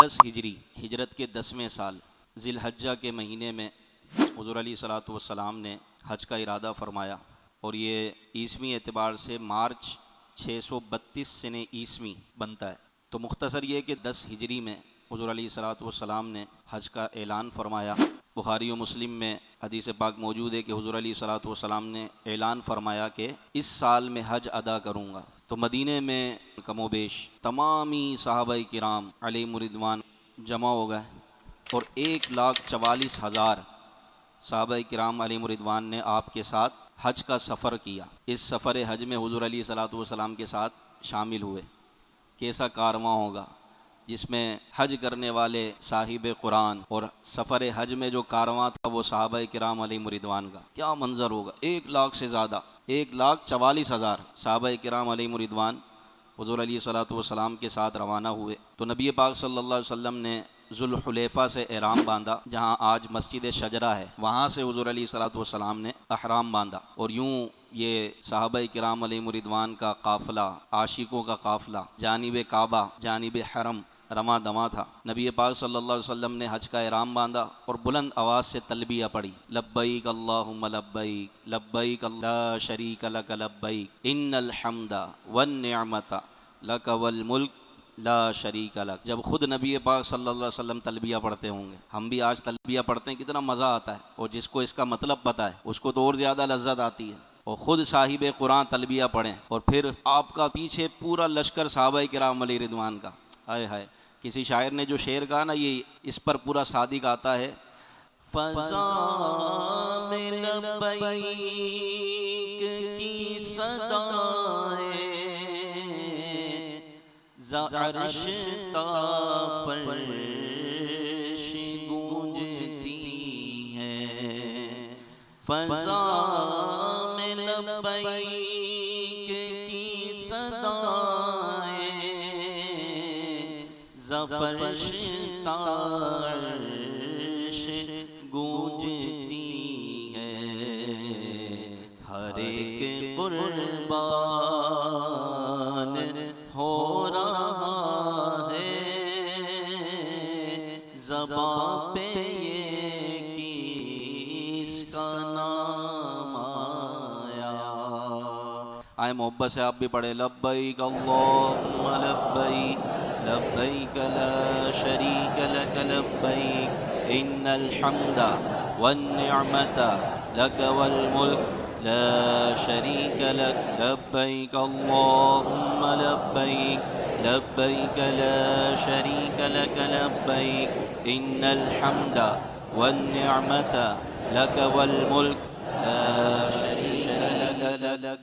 10 ہجری ہجرت کے 10ویں سال ذی الحجہ کے مہینے میں حضور علیہ الصلوۃ والسلام نے حج کا ارادہ فرمایا، اور یہ عیسوی اعتبار سے مارچ 632 سنہ عیسوی بنتا ہے۔ تو مختصر یہ کہ 10 ہجری میں حضور علیہ الصلوۃ والسلام نے حج کا اعلان فرمایا۔ بخاری و مسلم میں حدیث پاک موجود ہے کہ حضور علیہ الصلوۃ والسلام نے اعلان فرمایا کہ اس سال میں حج ادا کروں گا۔ تو مدینے میں کم و بیش تمامی صحابہ کرام علیہم رضوان جمع ہو گئے، اور 1,44,000 صحابہ کرام علیہم رضوان نے آپ کے ساتھ حج کا سفر کیا۔ اس سفر حج میں حضور علیہ الصلوۃ والسلام کے ساتھ شامل ہوئے۔ کیسا کارواں ہوگا جس میں حج کرنے والے صاحب قرآن، اور سفر حج میں جو کارواں تھا وہ صحابہ کرام علیہم رضوان کا، کیا منظر ہوگا۔ 1,00,000 سے زیادہ 1,44,000 صحابہ کرام علیہم رضوان حضور علیہ الصلوۃ والسلام کے ساتھ روانہ ہوئے۔ تو نبی پاک صلی اللہ علیہ وسلم نے ذوالحلیفہ سے احرام باندھا، جہاں آج مسجد شجرہ ہے، وہاں سے حضور علیہ الصلوۃ والسلام نے احرام باندھا، اور یوں یہ صحابہ کرام علیہم رضوان کا قافلہ، عاشقوں کا قافلہ جانب کعبہ جانب حرم رواں دواں تھا۔ نبی پاک صلی اللہ علیہ وسلم نے حج کا احرام باندھا اور بلند آواز سے تلبیہ پڑھی، لبیک اللہم لبیک لبیک لا شریک لک لبیک ان الحمد والنعمت لک والملک لا شریک لک۔ جب خود نبی پاک صلی اللہ علیہ وسلم تلبیہ پڑھتے ہوں گے، ہم بھی آج تلبیہ پڑھتے ہیں، کتنا مزہ آتا ہے، اور جس کو اس کا مطلب پتہ ہے اس کو تو اور زیادہ لذت آتی ہے۔ اور خود صاحب قرآن تلبیہ پڑھیں، اور پھر آپ کا پیچھے پورا لشکر صحابہ کرام علیہ رضوان کا، ہائے ہائے۔ کسی شاعر نے جو شعر کہا نا، یہ اس پر پورا صادق آتا ہے، فضا میں لبیک کی صدائیں ز عرش تا فرش گونجتی ہیں، فضا میں لبیک کی صدائیں ز فرش تا عرش گونجتی ہیں، ہر ایک قربان ہو رہا ہے، زباں پہ یہ کس کا نام آیا۔ آئے محبت سے آپ بھی پڑھیں، لبیک اللہم لبیک لبیک لا شریک لک لبیک ان الحمد والنعمت لک والملک لا شریک لک لبیک اللہم لبیک لبیک لا شریک لک لبیک ان الحمد والنعمت لک والملک لا شریک لک